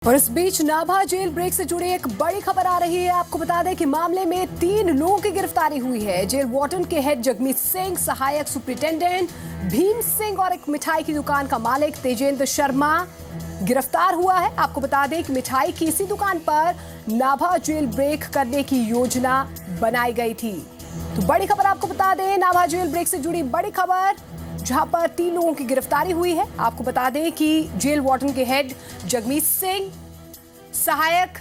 और इस बीच Nabha jail break से जुड़ी एक बड़ी खबर आ रही है। आपको बता दें कि मामले में 3 लोगों की गिरफ्तारी हुई है। जेल वार्डन के हेड जगमीत सिंह, सहायक सुपरिटेंडेंट भीम सिंह और एक मिठाई की दुकान का मालिक तेजेंद्र शर्मा गिरफ्तार हुआ है। आपको बता दें कि मिठाई की इसी दुकान पर नाभा जेल ब्रेक करने की योजना बनाई गई थी। तो बड़ी खबर आपको बता दें, नाभा जेल ब्रेक से जुड़ी बड़ी खबर, जहां पर 3 लोगों की गिरफ्तारी हुई है। आपको बता दें कि जेल वार्डन के हेड जगमीत सिंह, सहायक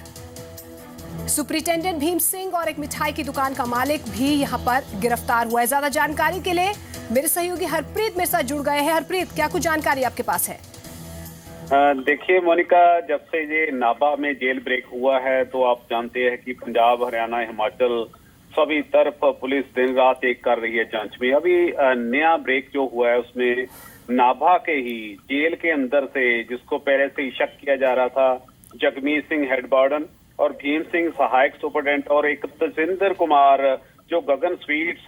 सुपरिटेंडेंट भीम सिंह और एक मिठाई की दुकान का मालिक भी यहां पर गिरफ्तार हुआ है। ज्यादा जानकारी के लिए मेरे सहयोगी हरप्रीत मेरे साथ जुड़ गए हैं। हरप्रीत, क्या कुछ जानकारी आपके पास है? देखिए मोनिका, जब से ये नाभा में जेल ब्रेक हुआ है तो आप जानते हैं कि पंजाब, हरियाणा, हिमाचल सभी तरफ पुलिस दिन रात एक कर रही है जांच में। अभी नया ब्रेक जो हुआ है उसमें नाभा के ही जेल के अंदर से, जिसको पहले से ही शक किया जा रहा था, जगमीत सिंह हेड वार्डन और भीम सिंह सहायक सुपरडेंट और एक तेजेंद्र कुमार जो गगन स्वीट्स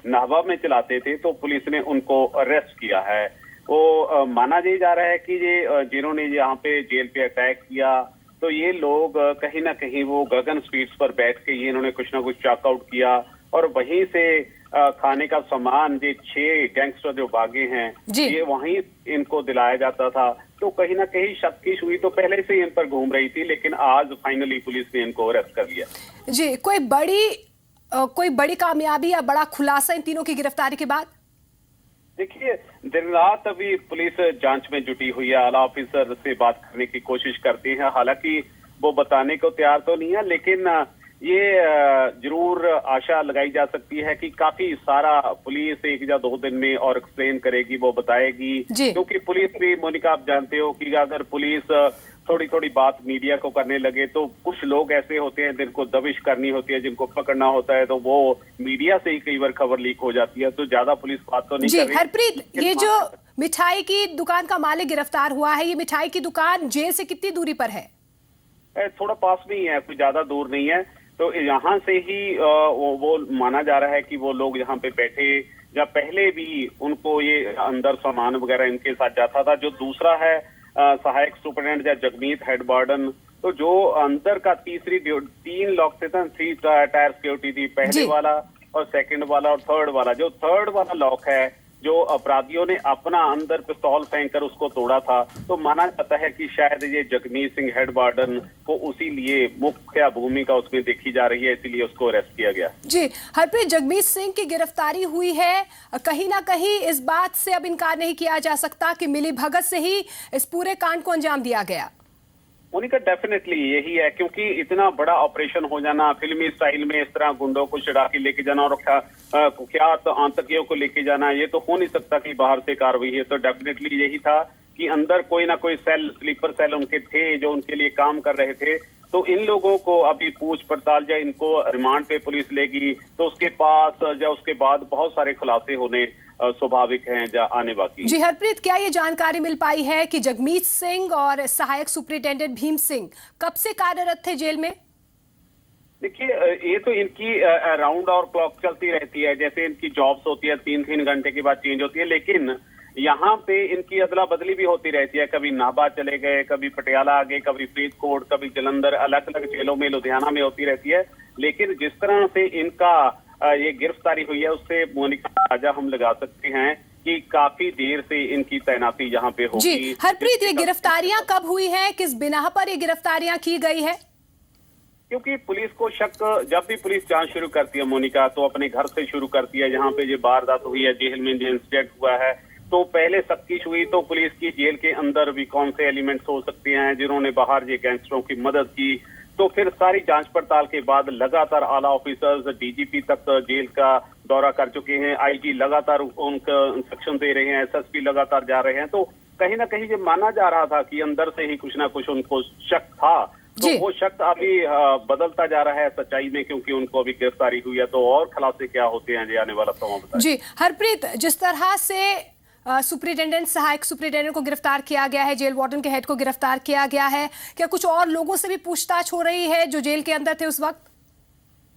नाभा में चलाते थे, तो पुलिस ने उनको अरेस्ट किया है। वो माना ये जा रहा है कि ये जिन्होंने यहाँ पे जेल पे अटैक किया, तो ये लोग कहीं ना कहीं वो गगन स्वीट्स पर बैठ के ये इन्होंने कुछ ना कुछ चॉकआउट किया और वहीं से खाने का सामान, ये 6 गैंगस्टर जो भागे हैं, ये वहीं इनको दिलाया जाता था। तो कहीं ना कहीं शक की सुई तो पहले से इन पर घूम रही थी, लेकिन आज फाइनली पुलिस ने इनको अरेस्ट कर लिया। जी, कोई बड़ी कामयाबी या बड़ा खुलासा इन तीनों की गिरफ्तारी के बाद? देखिए, दिन रात अभी पुलिस जांच में जुटी हुई है। आला ऑफिसर से बात करने की कोशिश करती है, हालांकि वो बताने को तैयार तो नहीं है, लेकिन ये जरूर आशा लगाई जा सकती है कि काफी सारा पुलिस 1 या 2 दिन में और एक्सप्लेन करेगी, वो बताएगी। क्योंकि पुलिस भी, मोनिका, आप जानते हो कि अगर पुलिस थोड़ी थोड़ी बात मीडिया को करने लगे तो कुछ लोग ऐसे होते हैं जिनको दबिश करनी होती है, जिनको पकड़ना होता है, तो वो मीडिया से ही कई बार खबर लीक हो जाती है। तो ज्यादा पुलिस बात तो नहीं कर रही। हरप्रीत, ये जो मिठाई की दुकान का मालिक गिरफ्तार हुआ है, ये मिठाई की दुकान जेल से कितनी दूरी पर है? थोड़ा पास में ही है, कोई ज्यादा दूर नहीं है। तो यहाँ से ही वो माना जा रहा है कि वो लोग यहाँ पे बैठे, या पहले भी उनको ये अंदर सामान वगैरह इनके साथ जाता था। जो दूसरा है सहायक सुपरडेंट या जगमीत हेड वार्डन, तो जो अंदर का 3 लॉक थे, 3 टायर सिक्योरिटी थी, पहले वाला और सेकंड वाला और थर्ड वाला। जो थर्ड वाला लॉक है, जो अपराधियों ने अपना अंदर पिस्तौल फेंक कर उसको तोड़ा था, तो माना जाता है कि शायद ये जगमीत सिंह हेड वार्डन को उसी लिए मुख्य भूमिका उसमें देखी जा रही है, इसीलिए उसको अरेस्ट किया गया। जी हरप्रीत, जगमीत सिंह की गिरफ्तारी हुई है, कहीं ना कहीं इस बात से अब इनकार नहीं किया जा सकता कि मिलीभगत से ही इस पूरे कांड को अंजाम दिया गया। उनका डेफिनेटली यही है, क्योंकि इतना बड़ा ऑपरेशन हो जाना, फिल्मी स्टाइल में इस तरह गुंडों को छुड़ा के लेके जाना और कुख्यात आतंकियों को लेके जाना, ये तो हो नहीं सकता कि बाहर से कार्रवाई है। तो डेफिनेटली यही था कि अंदर कोई ना कोई सेल, स्लीपर सेल उनके थे जो उनके लिए काम कर रहे थे। तो इन लोगों को अभी पूछ पड़ताल, या इनको रिमांड पे पुलिस लेगी, तो उसके पास या उसके बाद बहुत सारे खुलासे होने स्वाभाविक हैं या आने बाकी। जी हरप्रीत, क्या ये जानकारी मिल पाई है कि जगमीत सिंह और सहायक सुपरिटेंडेंट भीम सिंह कब से कार्यरत थे जेल में? देखिए, ये तो इनकी राउंड और क्लॉक चलती रहती है, जैसे इनकी जॉब्स होती है 3-3 घंटे के बाद चेंज होती है, लेकिन यहाँ पे इनकी अदला बदली भी होती रहती है। कभी नाभा चले गए, कभी पटियाला आ गए, कभी फरीदकोट, कभी जलंधर, अलग अलग जेलों में, लुधियाना में होती रहती है। लेकिन जिस तरह से इनका ये गिरफ्तारी हुई है, उससे मोनिका अंदाजा हम लगा सकते हैं कि काफी देर से इनकी तैनाती यहाँ पे होगी। जी हरप्रीत, ये गिरफ्तारियां कब हुई हैं, किस बिना पर ये गिरफ्तारियां की गई है? क्योंकि पुलिस को शक, जब भी पुलिस जांच शुरू करती है मोनिका, तो अपने घर से शुरू करती है। जहाँ पे ये वारदात हुई है, जेल में जो इंसिडेंट हुआ है, तो पहले शक की हुई तो पुलिस की जेल के अंदर भी कौन से एलिमेंट्स हो सकते हैं जिन्होंने बाहर ये गैंगस्टरों की मदद की। तो फिर सारी जांच पड़ताल के बाद लगातार आला ऑफिसर्स, डीजीपी तक जेल का दौरा कर चुके हैं, आईजी लगातार उनको इंस्ट्रक्शन दे रहे हैं, एसएसपी लगातार जा रहे हैं। तो कहीं ना कहीं ये माना जा रहा था कि अंदर से ही कुछ ना कुछ उनको शक था। तो वो शक अभी बदलता जा रहा है सच्चाई में, क्योंकि उनको अभी गिरफ्तारी हुई है। तो और खुलासे क्या होते हैं ये आने वाला समय बताएं। जी हरप्रीत, जिस तरह से सुपरिटेंडेंट, सहायक सुपरिटेंडेंट को गिरफ्तार किया गया है, जेल वार्डन के हेड को गिरफ्तार किया गया है, क्या कुछ और लोगों से भी पूछताछ हो रही है जो जेल के अंदर थे उस वक्त?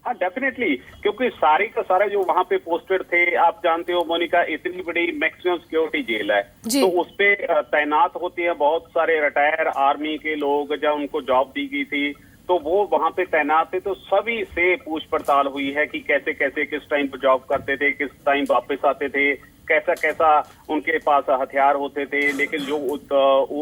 हाँ डेफिनेटली, क्योंकि सारे का सारा जो वहां पे पोस्टेड थे, आप जानते हो मोनिका, इतनी बड़ी मैक्सिमम सिक्योरिटी जेल है, तो उस पे तैनात होते हैं बहुत सारे रिटायर आर्मी के लोग। जब उनको जॉब दी गई थी तो वो वहां पे तैनात थे, तो सभी से पूछ पड़ताल हुई है कि कैसे कैसे किस टाइम पर जॉब करते थे, किस टाइम वापस आते थे, कैसा कैसा उनके पास हथियार होते थे। लेकिन जो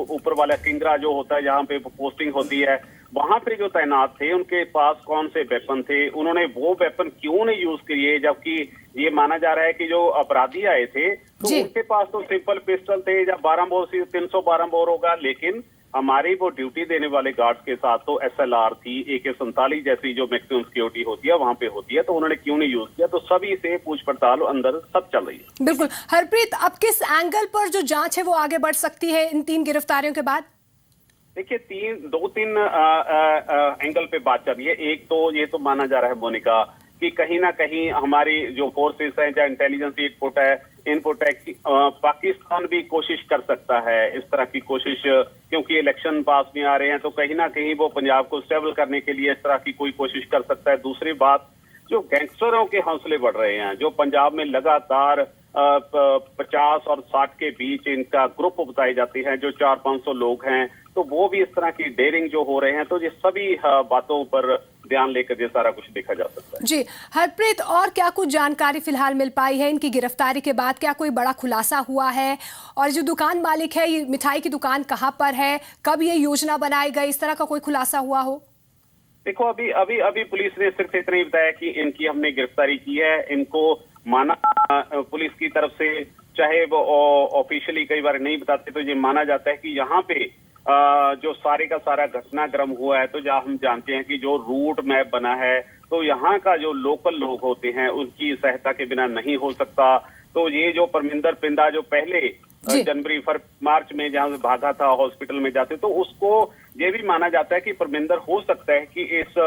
ऊपर वाला किंगरा जो होता है, जहाँ पे पोस्टिंग होती है, वहां पे जो तैनात थे उनके पास कौन से वेपन थे, उन्होंने वो वेपन क्यों नहीं यूज किए, जबकि ये माना जा रहा है कि जो अपराधी आए थे तो उनके पास तो सिंपल पिस्टल थे या 12 बोर से 312 बोर होगा, लेकिन हमारी वो ड्यूटी देने वाले गार्ड्स के साथ तो SLR थी, AK-47 जैसी जो मैक्सिमम सिक्योरिटी होती है वहां पे होती है, तो उन्होंने क्यों नहीं यूज किया। तो सभी से पूछ पड़ताल अंदर सब चल रही है। बिल्कुल। हरप्रीत, अब किस एंगल पर जो जांच है वो आगे बढ़ सकती है इन 3 गिरफ्तारियों के बाद? देखिए, दो तीन एंगल पे बात चल रही है। एक तो ये तो माना जा रहा है मोनिका कि कहीं ना कहीं हमारी जो फोर्सेस हैं, चाहे इंटेलिजेंस इनपुट है कि पाकिस्तान भी कोशिश कर सकता है इस तरह की कोशिश, क्योंकि इलेक्शन पास में आ रहे हैं, तो कहीं ना कहीं वो पंजाब को स्टेबल करने के लिए इस तरह की कोई कोशिश कर सकता है। दूसरी बात, जो गैंगस्टरों के हौसले बढ़ रहे हैं, जो पंजाब में लगातार 50 और 60 के बीच इनका ग्रुप बताए जाते हैं, जो 400-500 लोग हैं, तो वो भी इस तरह की डेयरिंग जो हो रहे हैं, तो ये सभी बातों पर ध्यान लेकर ये सारा कुछ देखा जा सकता है। जी हरप्रीत, और क्या कुछ जानकारी फिलहाल मिल पाई है इनकी गिरफ्तारी के बाद? क्या कोई बड़ा खुलासा हुआ है? और जो दुकान मालिक है, ये मिठाई की दुकान कहाँ पर है, कब ये योजना बनाई गई, इस तरह का कोई खुलासा हुआ हो? देखो, अभी पुलिस ने सिर्फ इतना ही बताया कि इनकी हमने गिरफ्तारी की है। इनको माना पुलिस की तरफ से, चाहे वो ऑफिशियली कई बार नहीं बताते, तो ये माना जाता है कि यहाँ पे जो सारे का सारा घटनाक्रम हुआ है, तो जहाँ हम जानते हैं कि जो रूट मैप बना है, तो यहाँ का जो लोकल लोग होते हैं उनकी सहायता के बिना नहीं हो सकता। तो ये जो परमिंदर पिंदा जो पहले जनवरी मार्च में जहां से भागा था हॉस्पिटल में जाते, तो उसको ये भी माना जाता है कि परमिंदर हो सकता है कि इस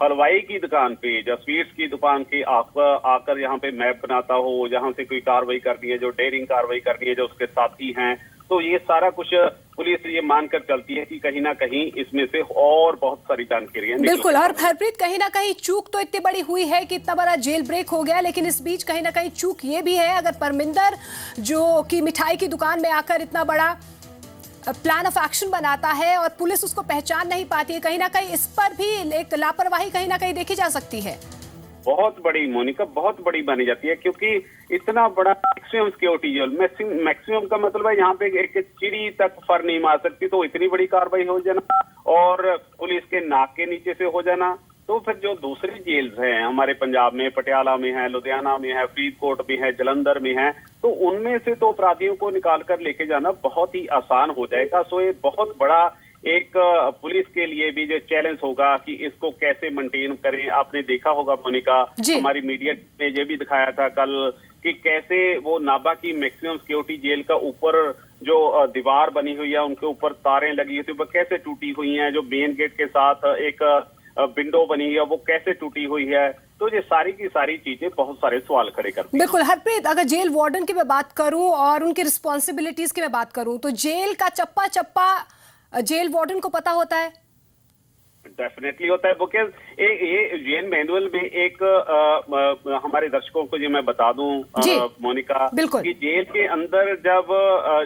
हलवाई की दुकान पे या स्वीट्स की दुकान के आकर यहाँ पे मैप बनाता हो, जहां से कोई कार्रवाई करनी है, जो डेयरिंग कार्रवाई करनी है, जो उसके साथी हैं। तो ये सारा कुछ पुलिस ये मानकर चलती है कि कहीं ना कहीं इसमें से और बहुत सारी जानकारियां। बिल्कुल। और हरप्रीत, कहीं ना कहीं चूक तो इतनी बड़ी हुई है कि इतना बड़ा जेल ब्रेक हो गया, लेकिन इस बीच कहीं ना कहीं चूक ये भी है, अगर परमिंदर जो कि मिठाई की दुकान में आकर इतना बड़ा प्लान ऑफ एक्शन बनाता है और पुलिस उसको पहचान नहीं पाती है, कहीं ना कहीं इस पर भी एक लापरवाही कहीं ना कहीं देखी जा सकती है। बहुत बड़ी मोनिका, बहुत बड़ी मानी जाती है, क्योंकि इतना बड़ा मैक्सिमम सिक्योरिटी जेल, मैक्सिमम का मतलब है यहाँ पे एक चिड़ी तक फर नहीं मार सकती, तो इतनी बड़ी कार्रवाई हो जाना और पुलिस के नाक के नीचे से हो जाना। तो फिर जो दूसरी जेल्स हैं हमारे पंजाब में, पटियाला में है, लुधियाना में है, फरीदकोट में है, जलंधर में है, तो उनमें से तो अपराधियों को निकाल कर लेके जाना बहुत ही आसान हो जाएगा। सो ये बहुत बड़ा एक पुलिस के लिए भी जो चैलेंज होगा कि इसको कैसे मेंटेन करें। आपने देखा होगा मोनिका, हमारी मीडिया ने ये भी दिखाया था कल कि कैसे वो नाभा की मैक्सिमम सिक्योरिटी जेल का ऊपर जो दीवार बनी हुई है, उनके ऊपर तारें लगी हुई थी, वो कैसे टूटी हुई हैं, जो मेन गेट के साथ एक विंडो बनी है वो कैसे टूटी हुई है। तो ये सारी की सारी चीजें बहुत सारे सवाल खड़े करती हैं। बिल्कुल हरप्रीत, अगर जेल वार्डन की मैं बात करूं और उनकी रिस्पॉन्सिबिलिटीज की मैं बात करूं, तो जेल का चप्पा चप्पा जेल वार्डन को पता होता है? डेफिनेटली होता है, बिकॉज ये जेल मैनुअल में एक हमारे दर्शकों को जो मैं बता दूं मोनिका, कि जेल के अंदर जब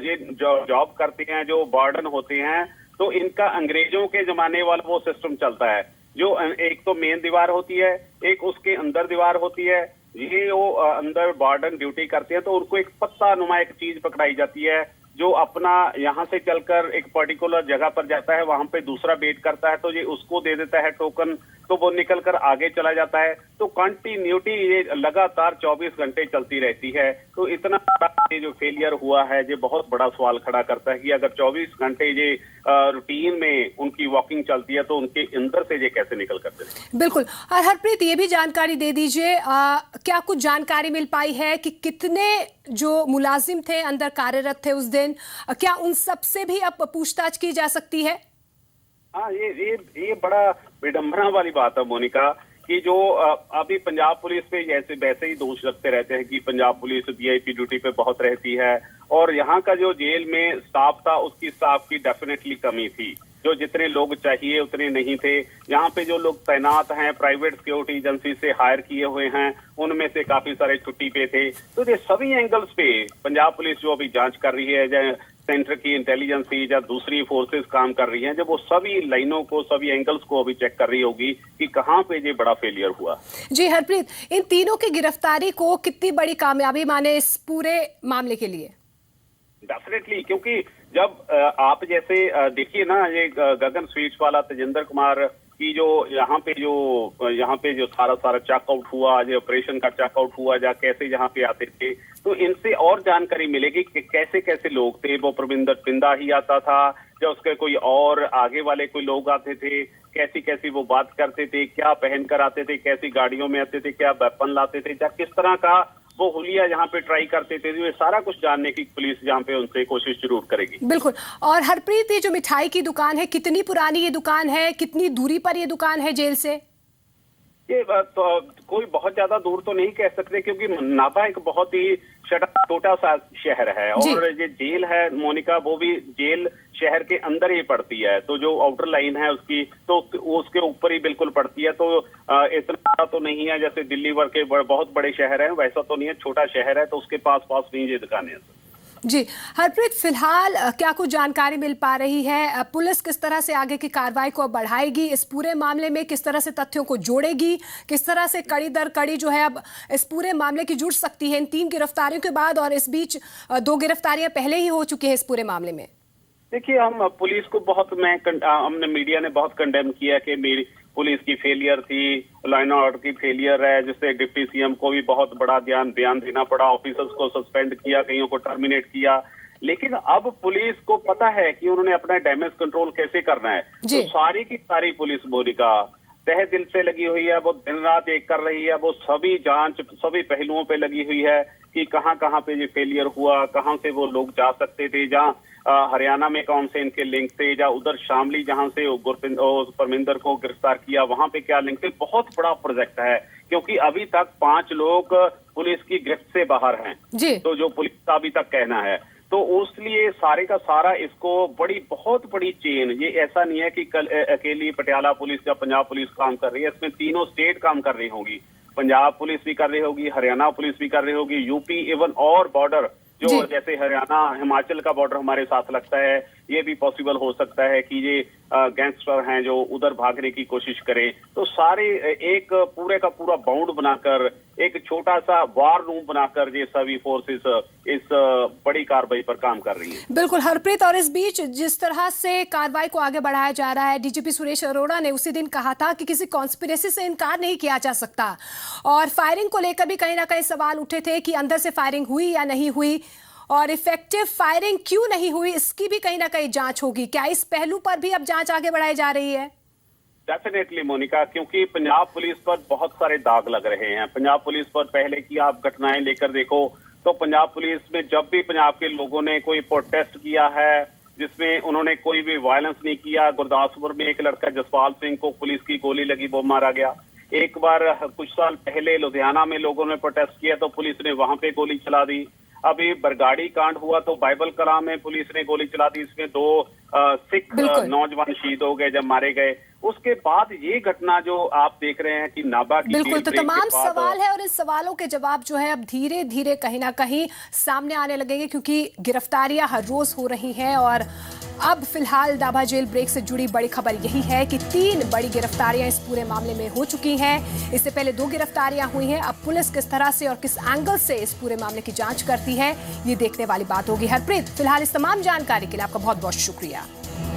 ये जॉब करते हैं जो वार्डन होते हैं, तो इनका अंग्रेजों के जमाने वाला वो सिस्टम चलता है, जो एक तो मेन दीवार होती है, एक उसके अंदर दीवार होती है। ये वो अंदर वार्डन ड्यूटी करते हैं, तो उनको एक पत्ता नुमा एक चीज पकड़ाई जाती है, जो अपना यहाँ से चलकर एक पर्टिकुलर जगह पर जाता है, वहां पे दूसरा वेट करता है, तो ये उसको दे देता है टोकन, तो वो निकलकर आगे चला जाता है। तो कंटिन्यूटी ये लगातार 24 घंटे चलती रहती है। तो इतना ये जो फेलियर हुआ है, ये बहुत बड़ा सवाल खड़ा करता है कि अगर 24 घंटे ये रूटीन में उनकी वॉकिंग चलती है, तो उनके अंदर से ये कैसे निकल करते हैं। बिल्कुल। और हरप्रीत, ये भी जानकारी दे दीजिए, क्या कुछ जानकारी मिल पाई है कि कितने जो मुलाजिम थे अंदर कार्यरत थे उस दिन, क्या उन सब से भी अब पूछताछ की जा सकती है? हाँ, ये बड़ा विडंबना वाली बात है मोनिका, कि जो अभी पंजाब पुलिस पे वैसे ही दोष लगते रहते हैं कि पंजाब पुलिस वीआईपी ड्यूटी पे बहुत रहती है, और यहाँ का जो जेल में स्टाफ था उसकी स्टाफ की डेफिनेटली कमी थी, जो जितने लोग चाहिए उतने नहीं थे। यहाँ पे जो लोग तैनात हैं प्राइवेट सिक्योरिटी एजेंसी से हायर किए हुए हैं, उनमें से काफी सारे छुट्टी पे थे। तो ये सभी एंगल्स पे पंजाब पुलिस जो अभी जांच कर रही है, सेंटर की इंटेलिजेंस या दूसरी फोर्सेस काम कर रही हैं, जब वो सभी लाइनों को, सभी एंगल्स को अभी चेक कर रही होगी कि कहां पे ये बड़ा फेलियर हुआ। जी हरप्रीत, इन तीनों की गिरफ्तारी को कितनी बड़ी कामयाबी माने इस पूरे मामले के लिए? डेफिनेटली, क्योंकि जब आप जैसे देखिए ना, ये गगन स्वीट्स वाला तेजिंदर कुमार की जो यहाँ पे जो सारा चेकआउट हुआ, जो ऑपरेशन का चेकआउट हुआ, या कैसे यहाँ पे आते थे, तो इनसे और जानकारी मिलेगी कि कैसे कैसे लोग थे। वो प्रविंदर पिंदा ही आता था या उसके कोई और आगे वाले कोई लोग आते थे, कैसी कैसी वो बात करते थे, क्या पहन कर आते थे, कैसी गाड़ियों में आते थे, क्या वेपन लाते थे, या किस तरह का वो हुलिया यहाँ पे ट्राई करते थे। ये सारा कुछ जानने की पुलिस यहाँ पे उनसे कोशिश जरूर करेगी। बिल्कुल। और हरप्रीत, ये जो मिठाई की दुकान है, कितनी पुरानी ये दुकान है, कितनी दूरी पर ये दुकान है जेल से? ये तो कोई बहुत ज्यादा दूर तो नहीं कह सकते, क्योंकि नाभा एक बहुत ही छोटा सा शहर है, और ये जेल है मोनिका, वो भी जेल शहर के अंदर ही पड़ती है। तो जो आउटर लाइन है उसकी, तो उसके ऊपर ही बिल्कुल पड़ती है। तो इतना तो नहीं है जैसे दिल्ली भर के बहुत बड़े शहर हैं, वैसा तो नहीं है, छोटा शहर है, तो उसके पास नहीं ये दुकानें हैं। जी हरप्रीत, फिलहाल क्या कुछ जानकारी मिल पा रही है? पुलिस किस तरह से आगे की कार्रवाई को बढ़ाएगी? इस पूरे मामले में किस तरह से तथ्यों को जोड़ेगी? किस तरह से कड़ी दर कड़ी जो है अब इस पूरे मामले की जुड़ सकती है इन 3 गिरफ्तारियों के बाद? और इस बीच 2 गिरफ्तारियां पहले ही हो चुकी है इस पूरे मामले में। देखिए, हम पुलिस को हमने मीडिया ने बहुत कंडेम किया कि मेरी पुलिस की फेलियर थी, लॉ एंड ऑर्डर की फेलियर है, जिससे डिप्टी सीएम को भी बहुत बड़ा बयान देना पड़ा, ऑफिसर्स को सस्पेंड किया, कईयों को टर्मिनेट किया। लेकिन अब पुलिस को पता है कि उन्होंने अपना डैमेज कंट्रोल कैसे करना है। तो सारी की सारी पुलिस मोनिका तहे दिल से लगी हुई है, वो दिन रात एक कर रही है, वो सभी जांच सभी पहलुओं पे लगी हुई है कि कहां पे ये फेलियर हुआ, कहां से वो लोग जा सकते थे, जहां हरियाणा में कौन से इनके लिंक थे, या उधर शामली जहां से परमिंदर को गिरफ्तार किया वहां पे क्या लिंक थे। बहुत बड़ा प्रोजेक्ट है, क्योंकि अभी तक 5 लोग पुलिस की गिरफ्त से बाहर हैं, तो जो पुलिस का अभी तक कहना है। तो उसलिए सारे का सारा इसको बहुत बड़ी चेन, ये ऐसा नहीं है कि कल अकेली पटियाला पुलिस या पंजाब पुलिस काम कर रही है, इसमें तीनों स्टेट काम कर रही होगी। पंजाब पुलिस भी कर रही होगी, हरियाणा पुलिस भी कर रही होगी, यूपी, इवन और बॉर्डर जो जैसे हरियाणा हिमाचल का बॉर्डर हमारे साथ लगता है, ये भी पॉसिबल हो सकता है कि ये गैंगस्टर हैं जो उधर भागने की कोशिश करें। तो सारे एक पूरे का पूरा बाउंड बनाकर, एक छोटा सा वार रूम बनाकर ये सभी फोर्सेस इस बड़ी कार्रवाई पर काम कर रही है। बिल्कुल हरप्रीत, और इस बीच जिस तरह से कार्रवाई को आगे बढ़ाया जा रहा है, डीजीपी सुरेश अरोड़ा ने उसी दिन कहा था कि किसी कॉन्स्पिरेसी से इनकार नहीं किया जा सकता, और फायरिंग को लेकर भी कहीं ना कहीं सवाल उठे थे कि अंदर से फायरिंग हुई या नहीं हुई, और इफेक्टिव फायरिंग क्यों नहीं हुई, इसकी भी कहीं ना कहीं जांच होगी। क्या इस पहलू पर भी अब जांच आगे बढ़ाई जा रही है? डेफिनेटली मोनिका, क्योंकि पंजाब पुलिस पर बहुत सारे दाग लग रहे हैं। पंजाब पुलिस पर पहले की आप घटनाएं लेकर देखो तो पंजाब पुलिस में जब भी पंजाब के लोगों ने कोई प्रोटेस्ट किया है जिसमें उन्होंने कोई भी वायलेंस नहीं किया, गुरदासपुर में एक लड़का जसपाल सिंह को पुलिस की गोली लगी, वो मारा गया। एक बार कुछ साल पहले लुधियाना में लोगों ने प्रोटेस्ट किया तो पुलिस ने वहां पे गोली चला दी। अभी बरगाड़ी कांड हुआ तो बाइबल कला में पुलिस ने गोली चला दी, इसमें 2 सिख नौजवान शहीद हो गए जब मारे गए। उसके बाद ये घटना जो आप देख रहे हैं कि नाभा की, बिल्कुल, तो तमाम सवाल है और इन सवालों के जवाब जो है अब धीरे धीरे कहीं ना कहीं सामने आने लगेंगे, क्योंकि गिरफ्तारियां हर रोज हो रही हैं। और अब फिलहाल नाभा जेल ब्रेक से जुड़ी बड़ी खबर यही है कि 3 बड़ी गिरफ्तारियां इस पूरे मामले में हो चुकी हैं। इससे पहले 2 गिरफ्तारियां हुई हैं। अब पुलिस किस तरह से और किस एंगल से इस पूरे मामले की जांच करती है, ये देखने वाली बात होगी। हरप्रीत, फिलहाल इस तमाम जानकारी के लिए आपका बहुत बहुत शुक्रिया।